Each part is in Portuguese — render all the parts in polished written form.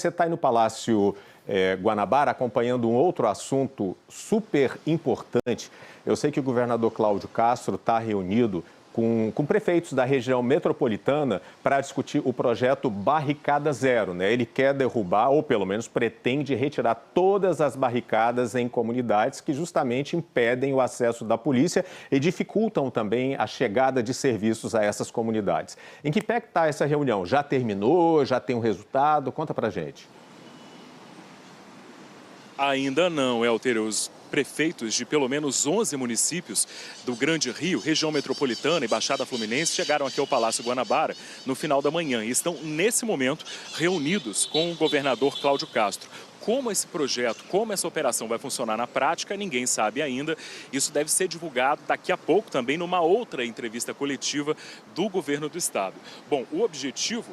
Você está aí no Palácio Guanabara acompanhando um outro assunto super importante. Eu sei que o governador Cláudio Castro está reunido com prefeitos da região metropolitana para discutir o projeto Barricada Zero, né? Ele quer derrubar, ou pelo menos pretende retirar todas as barricadas em comunidades que justamente impedem o acesso da polícia e dificultam também a chegada de serviços a essas comunidades. Em que pé está essa reunião? Já terminou? Já tem um resultado? Conta pra gente. Ainda não, Helder. Os prefeitos de pelo menos 11 municípios do Grande Rio, região metropolitana e Baixada Fluminense chegaram aqui ao Palácio Guanabara no final da manhã e estão, nesse momento, reunidos com o governador Cláudio Castro. Como esse projeto, como essa operação vai funcionar na prática, ninguém sabe ainda. Isso deve ser divulgado daqui a pouco também numa outra entrevista coletiva do governo do estado. Bom, o objetivo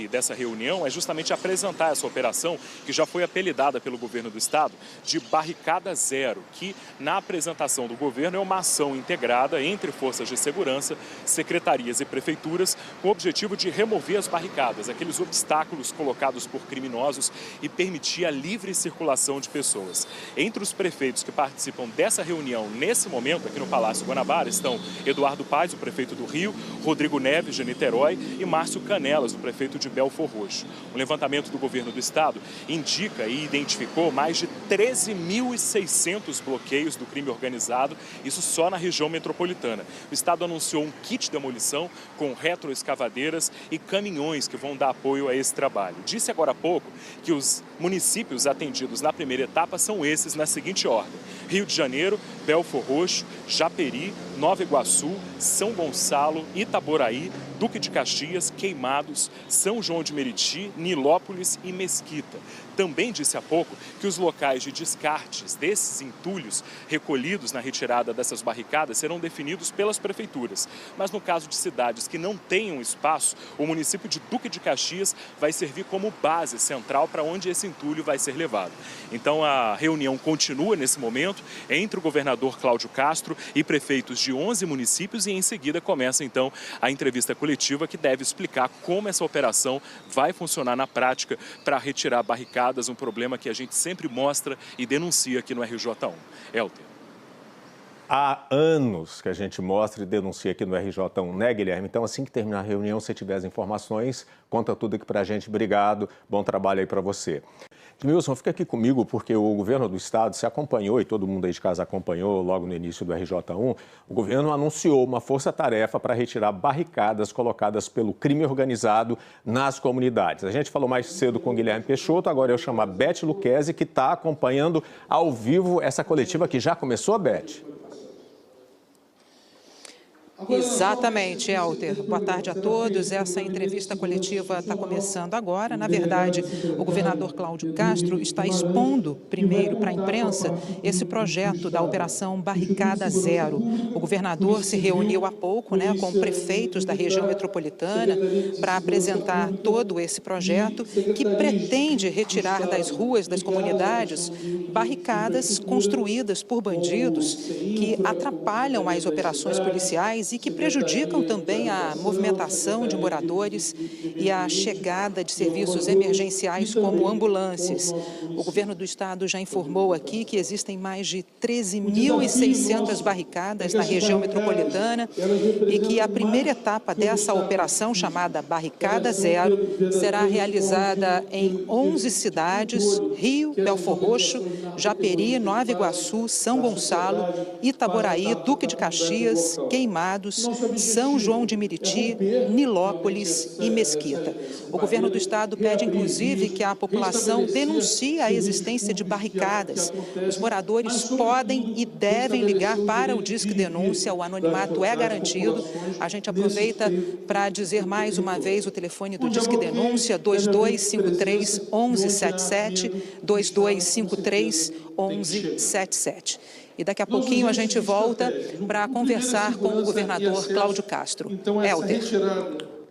dessa reunião é justamente apresentar essa operação que já foi apelidada pelo governo do estado de Barricada Zero, que na apresentação do governo é uma ação integrada entre forças de segurança, secretarias e prefeituras com o objetivo de remover as barricadas, aqueles obstáculos colocados por criminosos e permitir a livre circulação de pessoas. Entre os prefeitos que participam dessa reunião nesse momento aqui no Palácio Guanabara estão Eduardo Paes, o prefeito do Rio, Rodrigo Neves, de Niterói, e Márcio Canelas, o prefeito de Belfor Roxo. O levantamento do governo do estado indica e identificou mais de 13.600 bloqueios do crime organizado, isso só na região metropolitana. O estado anunciou um kit de demolição com retroescavadeiras e caminhões que vão dar apoio a esse trabalho. Disse agora há pouco que os municípios atendidos na primeira etapa são esses na seguinte ordem: Rio de Janeiro, Belfor Roxo, Japeri, Nova Iguaçu, São Gonçalo, Itaboraí, Duque de Caxias, Queimados, São João de Meriti, Nilópolis e Mesquita. Também disse há pouco que os locais de descartes desses entulhos recolhidos na retirada dessas barricadas serão definidos pelas prefeituras. Mas no caso de cidades que não tenham espaço, o município de Duque de Caxias vai servir como base central para onde esse entulho vai ser levado. Então a reunião continua nesse momento entre o governador Cláudio Castro e prefeitos de 11 municípios e em seguida começa então a entrevista coletiva que deve explicar como essa operação vai funcionar na prática para retirar barricadas, um problema que a gente sempre mostra e denuncia aqui no RJ1. Helder. Há anos que a gente mostra e denuncia aqui no RJ1, né, Guilherme? Então, assim que terminar a reunião, se tiver as informações, conta tudo aqui pra gente. Obrigado, bom trabalho aí para você. Edmilson, fica aqui comigo porque o governo do estado se acompanhou, e todo mundo aí de casa acompanhou logo no início do RJ1, o governo anunciou uma força-tarefa para retirar barricadas colocadas pelo crime organizado nas comunidades. A gente falou mais cedo com o Guilherme Peixoto, agora eu chamo a Beth Lucchesi, que está acompanhando ao vivo essa coletiva que já começou, Beth? Exatamente, Helder. Boa tarde a todos. Essa entrevista coletiva está começando agora. Na verdade, o governador Cláudio Castro está expondo primeiro para a imprensa esse projeto da Operação Barricada Zero. O governador se reuniu há pouco, com prefeitos da região metropolitana para apresentar todo esse projeto que pretende retirar das ruas das comunidades barricadas construídas por bandidos que atrapalham as operações policiais e que prejudicam também a movimentação de moradores e a chegada de serviços emergenciais como ambulâncias. O governo do estado já informou aqui que existem mais de 13.600 barricadas na região metropolitana e que a primeira etapa dessa operação, chamada Barricada Zero, será realizada em 11 cidades: Rio, Belfor Roxo, Japeri, Nova Iguaçu, São Gonçalo, Itaboraí, Duque de Caxias, Queimados, São João de Meriti, Nilópolis e Mesquita. O governo do estado pede, inclusive, que a população denuncie a existência de barricadas. Os moradores podem e devem ligar para o Disque Denúncia, o anonimato é garantido. A gente aproveita para dizer mais uma vez o telefone do Disque Denúncia, 2253 1177, 2253 1177. E daqui a pouquinho a gente volta para conversar com o governador Cláudio Castro. Helder.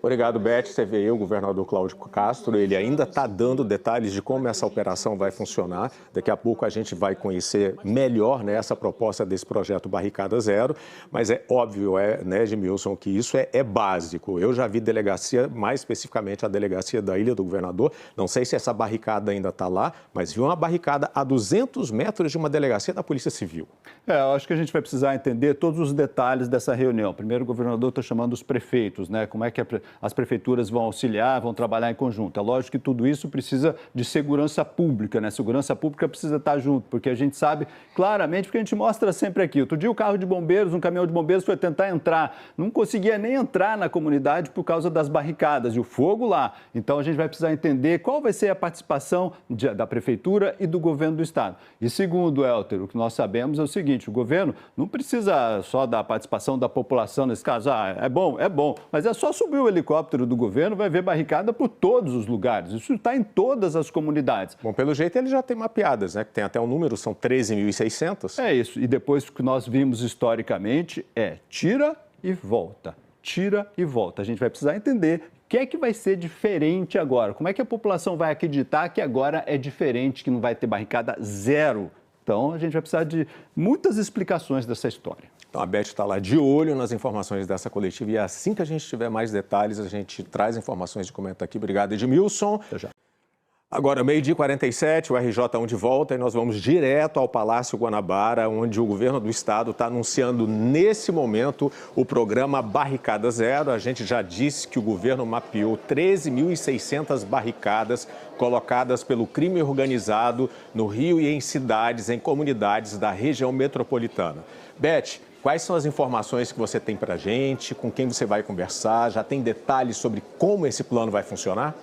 Obrigado, Beth. Você vê aí o governador Cláudio Castro, ele ainda está dando detalhes de como essa operação vai funcionar. Daqui a pouco a gente vai conhecer melhor, né, essa proposta desse projeto Barricada Zero, mas é óbvio, né, Edmilson, que isso é básico. Eu já vi delegacia, mais especificamente a delegacia da Ilha do Governador, não sei se essa barricada ainda está lá, mas vi uma barricada a 200 metros de uma delegacia da Polícia Civil. Eu acho que a gente vai precisar entender todos os detalhes dessa reunião. Primeiro, o governador está chamando os prefeitos, né, como é que as prefeituras vão auxiliar, vão trabalhar em conjunto. É lógico que tudo isso precisa de segurança pública, né? Segurança pública precisa estar junto, porque a gente sabe claramente, porque a gente mostra sempre aqui. Outro dia o carro de bombeiros, um caminhão de bombeiros foi tentar entrar, não conseguia nem entrar na comunidade por causa das barricadas e o fogo lá. Então a gente vai precisar entender qual vai ser a participação da prefeitura e do governo do estado. E segundo, Elter, o que nós sabemos é o seguinte, o governo não precisa só da participação da população nesse caso. É bom, mas é só subir o helicóptero do governo, vai ver barricada por todos os lugares. Isso está em todas as comunidades. Bom, pelo jeito ele já tem mapeadas, né? Que tem até um número, são 13.600. É isso. E depois que nós vimos historicamente, tira e volta. Tira e volta. A gente vai precisar entender o que é que vai ser diferente agora. Como é que a população vai acreditar que agora é diferente, que não vai ter barricada zero? Então, a gente vai precisar de muitas explicações dessa história. Então, a Beth está lá de olho nas informações dessa coletiva e assim que a gente tiver mais detalhes, a gente traz informações e comenta aqui. Obrigado, Edmilson. Até já. Agora, 12h47, o RJ1 de volta e nós vamos direto ao Palácio Guanabara, onde o governo do estado está anunciando nesse momento o programa Barricada Zero. A gente já disse que o governo mapeou 13.600 barricadas colocadas pelo crime organizado no Rio e em cidades, em comunidades da região metropolitana. Beth, quais são as informações que você tem para a gente? Com quem você vai conversar? Já tem detalhes sobre como esse plano vai funcionar?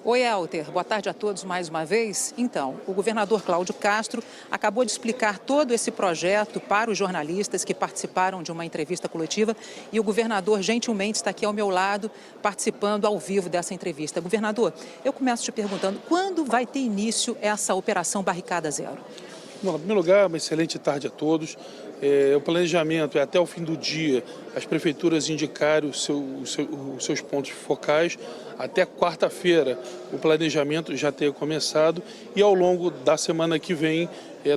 Oi, Elter. Boa tarde a todos mais uma vez. Então, o governador Cláudio Castro acabou de explicar todo esse projeto para os jornalistas que participaram de uma entrevista coletiva e o governador gentilmente está aqui ao meu lado participando ao vivo dessa entrevista. Governador, eu começo te perguntando, quando vai ter início essa Operação Barricada Zero? Bom, em primeiro lugar, uma excelente tarde a todos. O planejamento é até o fim do dia as prefeituras indicarem os seus pontos focais. Até quarta-feira o planejamento já tenha começado e ao longo da semana que vem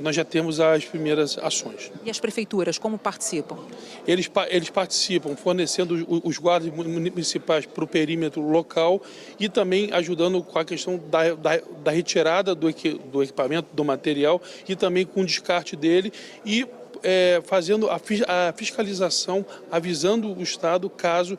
nós já temos as primeiras ações. E as prefeituras, como participam? Eles participam fornecendo os guardas municipais para o perímetro local e também ajudando com a questão da retirada do equipamento, do material e também com o descarte dele e fazendo a fiscalização, avisando o Estado caso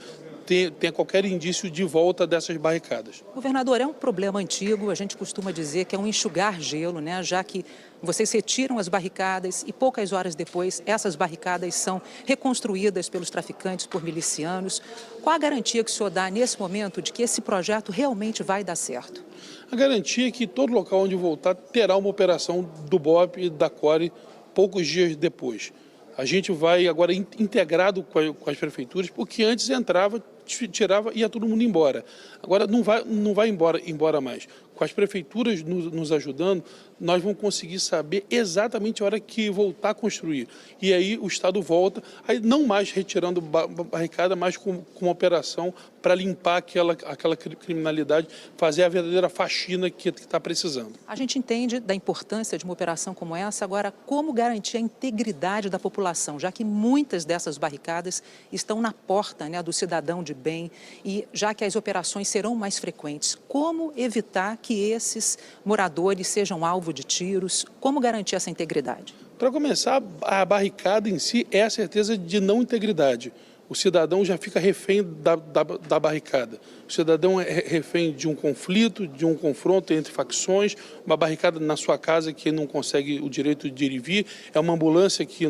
tenha qualquer indício de volta dessas barricadas. Governador, é um problema antigo, a gente costuma dizer que é um enxugar gelo, né? Já que vocês retiram as barricadas e poucas horas depois essas barricadas são reconstruídas pelos traficantes, por milicianos. Qual a garantia que o senhor dá nesse momento de que esse projeto realmente vai dar certo? A garantia é que todo local onde voltar terá uma operação do BOP e da CORE poucos dias depois. A gente vai agora integrado com as prefeituras, porque antes entrava, tirava e ia todo mundo embora. Agora não vai embora mais. Com as prefeituras nos ajudando, nós vamos conseguir saber exatamente a hora que voltar a construir. E aí o Estado volta, aí não mais retirando barricada, mas com uma operação para limpar aquela criminalidade, fazer a verdadeira faxina que está precisando. A gente entende da importância de uma operação como essa, agora como garantir a integridade da população, já que muitas dessas barricadas estão na porta, né, do cidadão de bem e já que as operações serão mais frequentes, como evitar que esses moradores sejam alvo de tiros, como garantir essa integridade? Para começar, a barricada em si é a certeza de não integridade. O cidadão já fica refém da barricada. O cidadão é refém de um conflito, de um confronto entre facções, uma barricada na sua casa que não consegue o direito de ir e vir, é uma ambulância que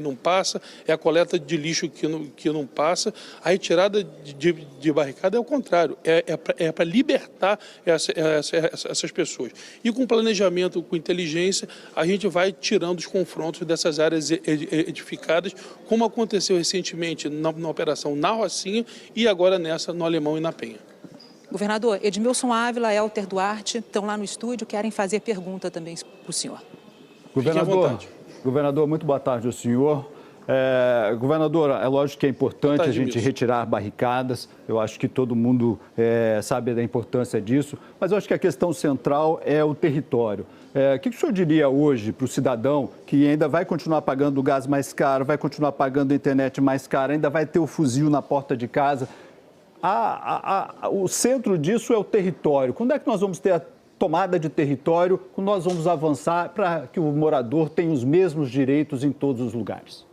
não passa, é a coleta de lixo que não passa. A retirada de barricada é o contrário, é para libertar essas pessoas. E com planejamento, com inteligência, a gente vai tirando os confrontos dessas áreas edificadas, como aconteceu recentemente na operação na Rocinha e agora nessa no Alemão e na Penha. Governador, Edmilson Ávila, Elter Duarte estão lá no estúdio, querem fazer pergunta também para o senhor. Governador, muito boa tarde ao senhor. Governadora, é lógico que é importante a gente Edmilson. retirar barricadas, eu acho que todo mundo sabe da importância disso, mas eu acho que a questão central é o território. O que o senhor diria hoje para o cidadão que ainda vai continuar pagando o gás mais caro, vai continuar pagando a internet mais cara, ainda vai ter o fuzil na porta de casa? O centro disso é o território. Quando é que nós vamos ter a tomada de território, quando nós vamos avançar para que o morador tenha os mesmos direitos em todos os lugares?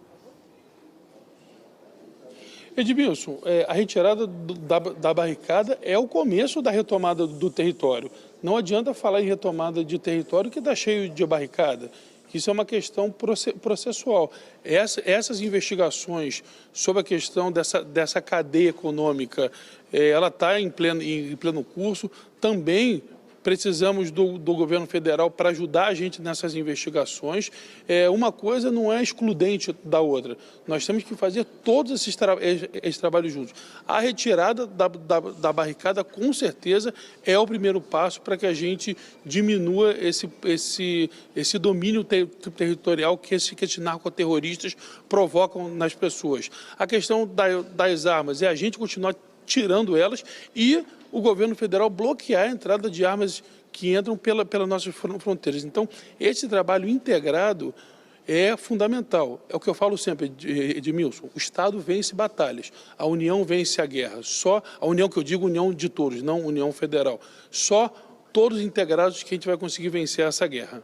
Edmilson, a retirada da barricada é o começo da retomada do território. Não adianta falar em retomada de território que está cheio de barricada. Isso é uma questão processual. Essas investigações sobre a questão dessa cadeia econômica, ela está em pleno curso. Também precisamos do governo federal para ajudar a gente nessas investigações. Uma coisa não é excludente da outra. Nós temos que fazer todos esses trabalhos juntos. A retirada da barricada, com certeza, é o primeiro passo para que a gente diminua esse domínio territorial que esses narcoterroristas provocam nas pessoas. A questão das armas é a gente continuar tirando elas e o governo federal bloquear a entrada de armas que entram pelas nossas fronteiras. Então, esse trabalho integrado é fundamental. É o que eu falo sempre, Edmilson, o Estado vence batalhas, a União vence a guerra. Só a União que eu digo, União de todos, não União Federal. Só todos integrados que a gente vai conseguir vencer essa guerra.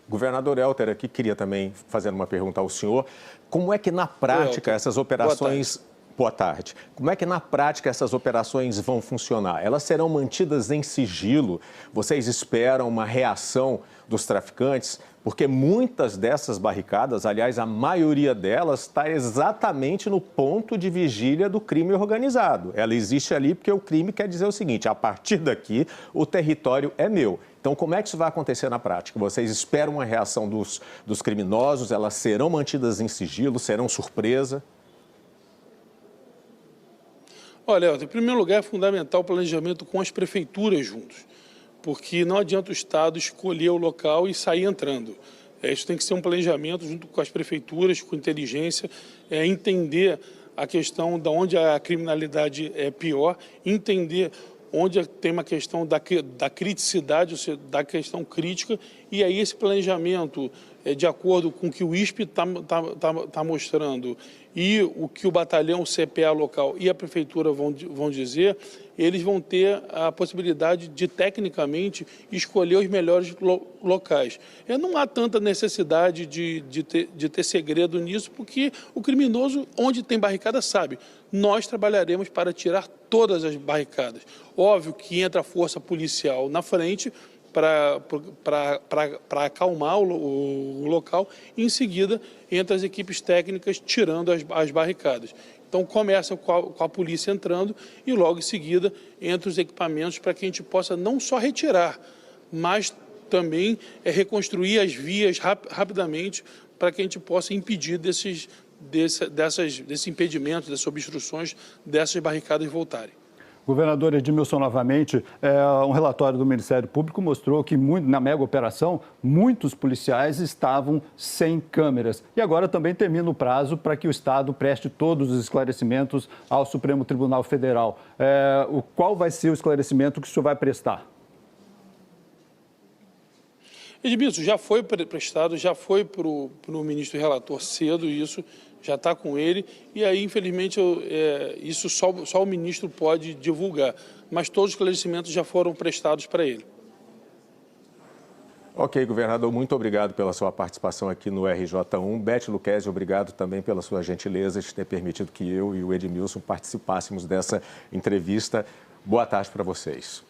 Governador Helder aqui queria também fazer uma pergunta ao senhor. Como é que na prática essas operações... Boa tarde. Como é que na prática essas operações vão funcionar? Elas serão mantidas em sigilo? Vocês esperam uma reação dos traficantes? Porque muitas dessas barricadas, aliás, a maioria delas, está exatamente no ponto de vigília do crime organizado. Ela existe ali porque o crime quer dizer o seguinte: a partir daqui o território é meu. Então, como é que isso vai acontecer na prática? Vocês esperam uma reação dos criminosos? Elas serão mantidas em sigilo? Serão surpresa? Olha, em primeiro lugar, é fundamental o planejamento com as prefeituras juntos, porque não adianta o Estado escolher o local e sair entrando. Isso tem que ser um planejamento junto com as prefeituras, com inteligência, entender a questão de onde a criminalidade é pior, entender onde tem uma questão da criticidade, ou seja, da questão crítica, e aí esse planejamento, de acordo com o que o ISP está mostrando e o que o batalhão, o CPA local e a prefeitura vão dizer, eles vão ter a possibilidade de, tecnicamente, escolher os melhores locais. Não há tanta necessidade de ter segredo nisso, porque o criminoso, onde tem barricada, sabe. Nós trabalharemos para tirar todas as barricadas. Óbvio que entra a força policial na frente para acalmar o local, e em seguida entra as equipes técnicas tirando as barricadas. Então começa com a polícia entrando e logo em seguida entra os equipamentos para que a gente possa não só retirar, mas também reconstruir as vias rapidamente para que a gente possa impedir desses impedimentos, dessas obstruções, dessas barricadas voltarem. Governador Edmilson, novamente, um relatório do Ministério Público mostrou que na mega operação muitos policiais estavam sem câmeras. E agora também termina o prazo para que o Estado preste todos os esclarecimentos ao Supremo Tribunal Federal. Qual vai ser o esclarecimento que o senhor vai prestar? Edmilson, já foi prestado, já foi para o ministro relator cedo isso, já está com ele, e aí, infelizmente, isso só o ministro pode divulgar, mas todos os esclarecimentos já foram prestados para ele. Ok, governador, muito obrigado pela sua participação aqui no RJ1. Beth Lucchesi, obrigado também pela sua gentileza de ter permitido que eu e o Edmilson participássemos dessa entrevista. Boa tarde para vocês.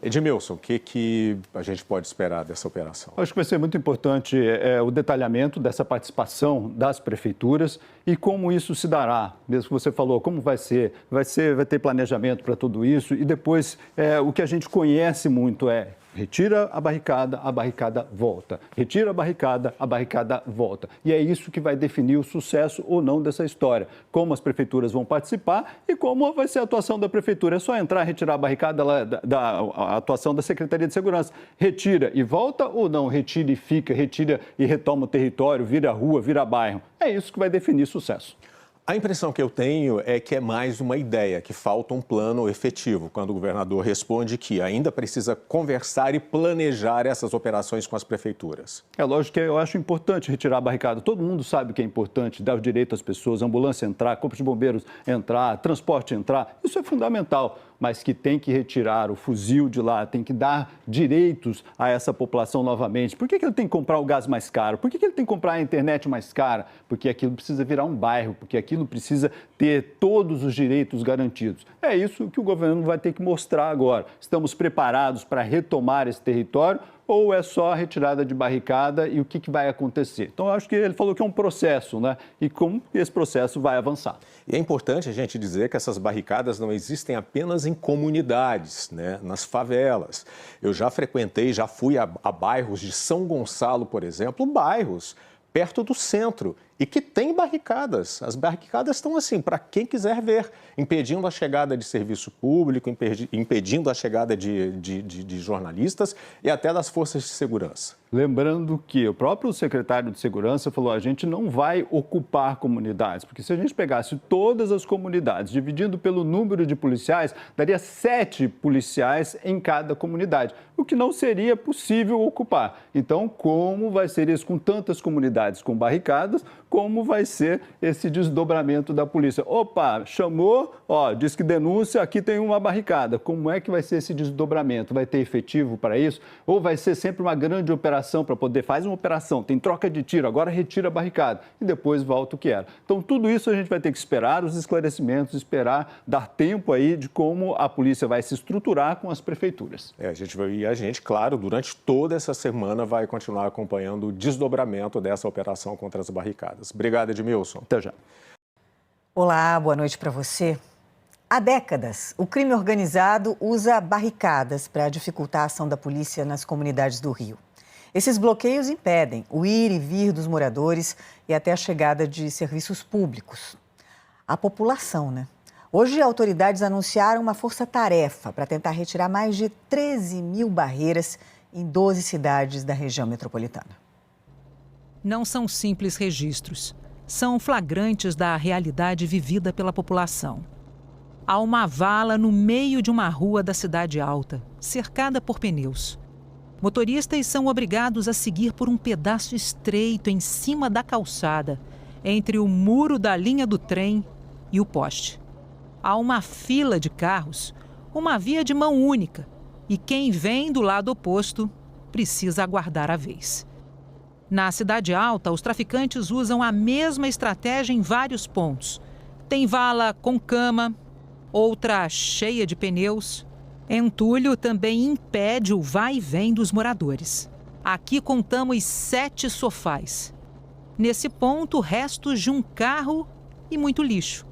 Edmilson, o que a gente pode esperar dessa operação? Acho que vai ser muito importante o detalhamento dessa participação das prefeituras e como isso se dará. Mesmo que você falou, como vai ser? Vai ter planejamento para tudo isso e depois o que a gente conhece muito Retira a barricada volta. Retira a barricada volta. E é isso que vai definir o sucesso ou não dessa história. Como as prefeituras vão participar e como vai ser a atuação da prefeitura. É só entrar, retirar a barricada da atuação da Secretaria de Segurança. Retira e volta ou não? Retira e fica, retira e retoma o território, vira rua, vira bairro. É isso que vai definir sucesso. A impressão que eu tenho é que é mais uma ideia, que falta um plano efetivo, quando o governador responde que ainda precisa conversar e planejar essas operações com as prefeituras. É lógico que eu acho importante retirar a barricada. Todo mundo sabe que é importante, dar o direito às pessoas, ambulância entrar, corpo de bombeiros entrar, transporte entrar. Isso é fundamental, mas que tem que retirar o fuzil de lá, tem que dar direitos a essa população novamente. Por que ele tem que comprar o gás mais caro? Por que ele tem que comprar a internet mais cara? Porque aquilo precisa virar um bairro, porque aquilo precisa ter todos os direitos garantidos. É isso que o governo vai ter que mostrar agora. Estamos preparados para retomar esse território ou é só a retirada de barricada e o que vai acontecer? Então, eu acho que ele falou que é um processo, né? E como esse processo vai avançar. E é importante a gente dizer que essas barricadas não existem apenas em comunidades, né? Nas favelas. Eu já frequentei, já fui a bairros de São Gonçalo, por exemplo, bairros perto do centro e que tem barricadas. As barricadas estão assim, para quem quiser ver, impedindo a chegada de serviço público, impedindo a chegada de jornalistas e até das forças de segurança. Lembrando que o próprio secretário de Segurança falou, a gente não vai ocupar comunidades, porque se a gente pegasse todas as comunidades, dividindo pelo número de policiais, daria 7 policiais em cada comunidade, o que não seria possível ocupar. Então, como vai ser isso com tantas comunidades com barricadas, como vai ser esse desdobramento da polícia? Opa, chamou, diz que denúncia, aqui tem uma barricada. Como é que vai ser esse desdobramento? Vai ter efetivo para isso? Ou vai ser sempre uma grande operação para poder, faz uma operação, tem troca de tiro, agora retira a barricada e depois volta o que era. Então, tudo isso a gente vai ter que esperar os esclarecimentos, esperar, dar tempo aí de como a polícia vai se estruturar com as prefeituras. A gente, claro, durante toda essa semana vai continuar acompanhando o desdobramento dessa operação contra as barricadas. Obrigado, Edmilson. Até já. Olá, boa noite para você. Há décadas, o crime organizado usa barricadas para dificultar a ação da polícia nas comunidades do Rio. Esses bloqueios impedem o ir e vir dos moradores e até a chegada de serviços públicos. A população, né? Hoje, autoridades anunciaram uma força-tarefa para tentar retirar mais de 13 mil barreiras em 12 cidades da região metropolitana. Não são simples registros, são flagrantes da realidade vivida pela população. Há uma vala no meio de uma rua da Cidade Alta, cercada por pneus. Motoristas são obrigados a seguir por um pedaço estreito em cima da calçada, entre o muro da linha do trem e o poste. Há uma fila de carros, uma via de mão única, e quem vem do lado oposto precisa aguardar a vez. Na Cidade Alta, os traficantes usam a mesma estratégia em vários pontos. Tem vala com cama, outra cheia de pneus. Entulho também impede o vai e vem dos moradores. Aqui contamos 7 sofás. Nesse ponto, restos de um carro e muito lixo.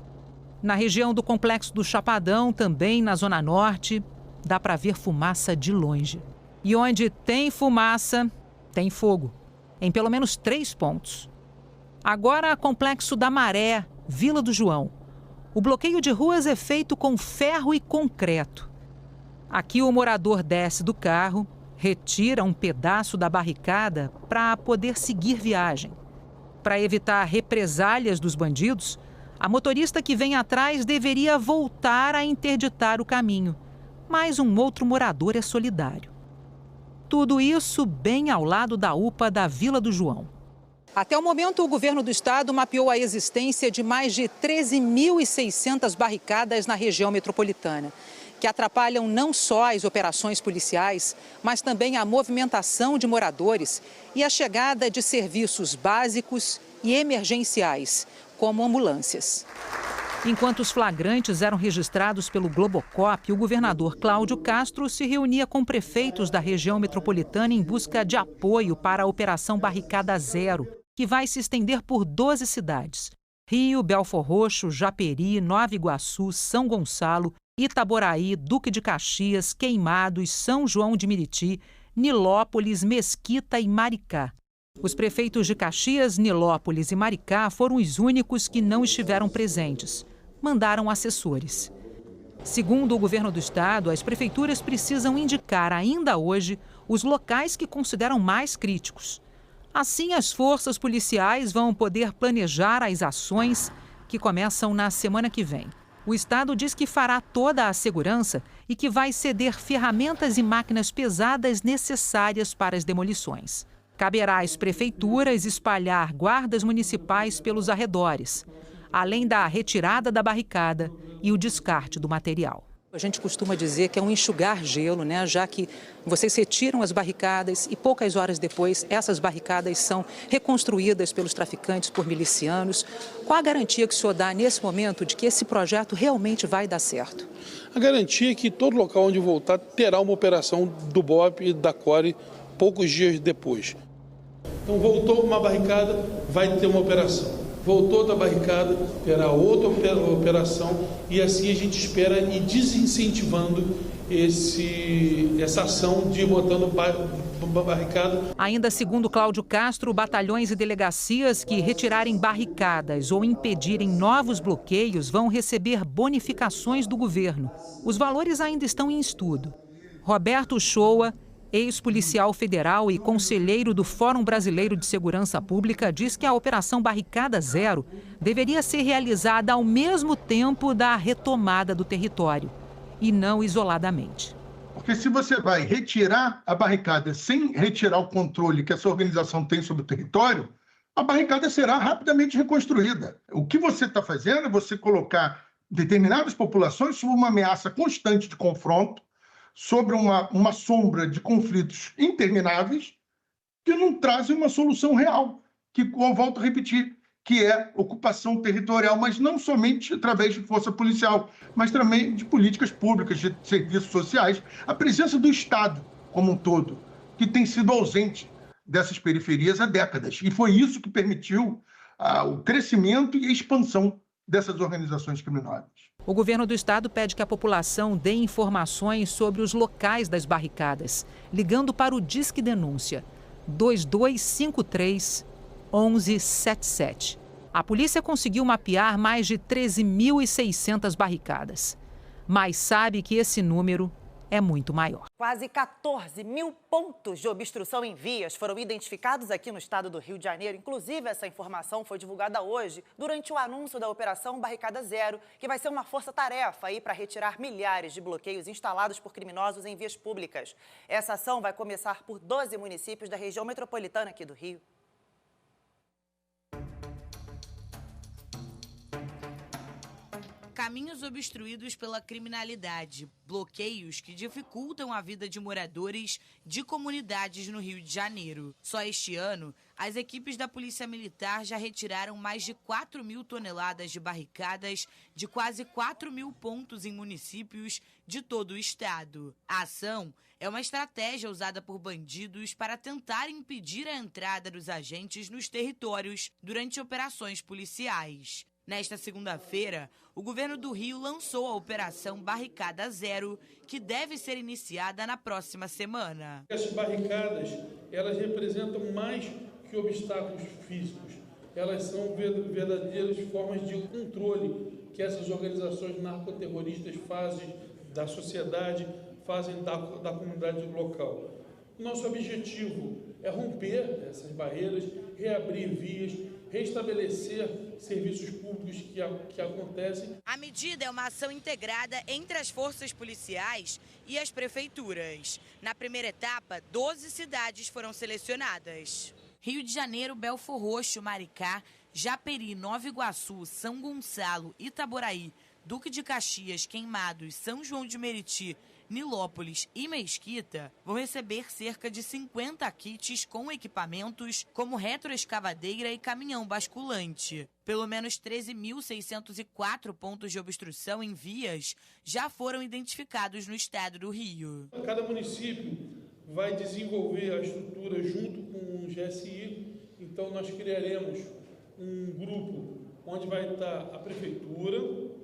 Na região do Complexo do Chapadão, também na Zona Norte, dá para ver fumaça de longe. E onde tem fumaça, tem fogo. Em pelo menos 3 pontos. Agora, Complexo da Maré, Vila do João. O bloqueio de ruas é feito com ferro e concreto. Aqui o morador desce do carro, retira um pedaço da barricada para poder seguir viagem. Para evitar represálias dos bandidos, a motorista que vem atrás deveria voltar a interditar o caminho. Mas um outro morador é solidário. Tudo isso bem ao lado da UPA da Vila do João. Até o momento, o governo do estado mapeou a existência de mais de 13.600 barricadas na região metropolitana, que atrapalham não só as operações policiais, mas também a movimentação de moradores e a chegada de serviços básicos e emergenciais, como ambulâncias. Enquanto os flagrantes eram registrados pelo Globocop, o governador Cláudio Castro se reunia com prefeitos da região metropolitana em busca de apoio para a Operação Barricada Zero, que vai se estender por 12 cidades: Rio, Belfor Roxo, Japeri, Nova Iguaçu, São Gonçalo, Itaboraí, Duque de Caxias, Queimados, São João de Meriti, Nilópolis, Mesquita e Maricá. Os prefeitos de Caxias, Nilópolis e Maricá foram os únicos que não estiveram presentes. Mandaram assessores. Segundo o governo do estado, as prefeituras precisam indicar ainda hoje os locais que consideram mais críticos. Assim, as forças policiais vão poder planejar as ações que começam na semana que vem. O estado diz que fará toda a segurança e que vai ceder ferramentas e máquinas pesadas necessárias para as demolições. Caberá às prefeituras espalhar guardas municipais pelos arredores, além da retirada da barricada e o descarte do material. A gente costuma dizer que é um enxugar gelo, né? Já que vocês retiram as barricadas e poucas horas depois essas barricadas são reconstruídas pelos traficantes por milicianos. Qual a garantia que o senhor dá nesse momento de que esse projeto realmente vai dar certo? A garantia é que todo local onde voltar terá uma operação do BOP e da CORE poucos dias depois. Então voltou uma barricada, vai ter uma operação. Voltou da barricada, terá outra operação e assim a gente espera ir desincentivando essa ação de ir botando barricada. Ainda segundo Cláudio Castro, batalhões e delegacias que retirarem barricadas ou impedirem novos bloqueios vão receber bonificações do governo. Os valores ainda estão em estudo. Roberto Shoa, ex-policial federal e conselheiro do Fórum Brasileiro de Segurança Pública, diz que a Operação Barricada Zero deveria ser realizada ao mesmo tempo da retomada do território, e não isoladamente. Porque se você vai retirar a barricada sem retirar o controle que essa organização tem sobre o território, a barricada será rapidamente reconstruída. O que você está fazendo é você colocar determinadas populações sob uma ameaça constante de confronto, sobre uma sombra de conflitos intermináveis que não trazem uma solução real, que eu volto a repetir, que é ocupação territorial, mas não somente através de força policial, mas também de políticas públicas, de serviços sociais, a presença do Estado como um todo, que tem sido ausente dessas periferias há décadas. E foi isso que permitiu o crescimento e a expansão dessas organizações criminosas. O governo do estado pede que a população dê informações sobre os locais das barricadas, ligando para o Disque Denúncia 2253 1177. A polícia conseguiu mapear mais de 13.600 barricadas, mas sabe que esse número é muito maior. Quase 14 mil pontos de obstrução em vias foram identificados aqui no estado do Rio de Janeiro. Inclusive, essa informação foi divulgada hoje durante o anúncio da Operação Barricada Zero, que vai ser uma força-tarefa aí para retirar milhares de bloqueios instalados por criminosos em vias públicas. Essa ação vai começar por 12 municípios da região metropolitana aqui do Rio. Caminhos obstruídos pela criminalidade, bloqueios que dificultam a vida de moradores de comunidades no Rio de Janeiro. Só este ano, as equipes da Polícia Militar já retiraram mais de 4.000 toneladas de barricadas de quase 4.000 pontos em municípios de todo o estado. A ação é uma estratégia usada por bandidos para tentar impedir a entrada dos agentes nos territórios durante operações policiais. Nesta segunda-feira, o governo do Rio lançou a Operação Barricada Zero, que deve ser iniciada na próxima semana. Essas barricadas, elas representam mais que obstáculos físicos. Elas são verdadeiras formas de controle que essas organizações narcoterroristas fazem da sociedade, fazem da comunidade local. Nosso objetivo é romper essas barreiras, reabrir vias, restabelecer serviços públicos que acontecem. A medida é uma ação integrada entre as forças policiais e as prefeituras. Na primeira etapa, 12 cidades foram selecionadas: Rio de Janeiro, Belfor Roxo, Maricá, Japeri, Nova Iguaçu, São Gonçalo, Itaboraí, Duque de Caxias, Queimados, São João de Meriti, Nilópolis e Mesquita vão receber cerca de 50 kits com equipamentos como retroescavadeira e caminhão basculante. Pelo menos 13.604 pontos de obstrução em vias já foram identificados no estado do Rio. Cada município vai desenvolver a estrutura junto com o GSI, então nós criaremos um grupo onde vai estar a prefeitura,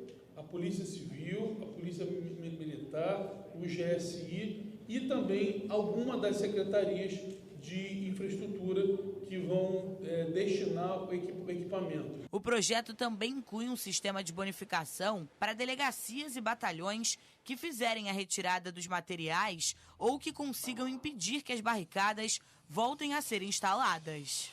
a Polícia Civil, a Polícia Militar, o GSI e também alguma das secretarias de infraestrutura que vão destinar o equipamento. O projeto também inclui um sistema de bonificação para delegacias e batalhões que fizerem a retirada dos materiais ou que consigam impedir que as barricadas voltem a ser instaladas.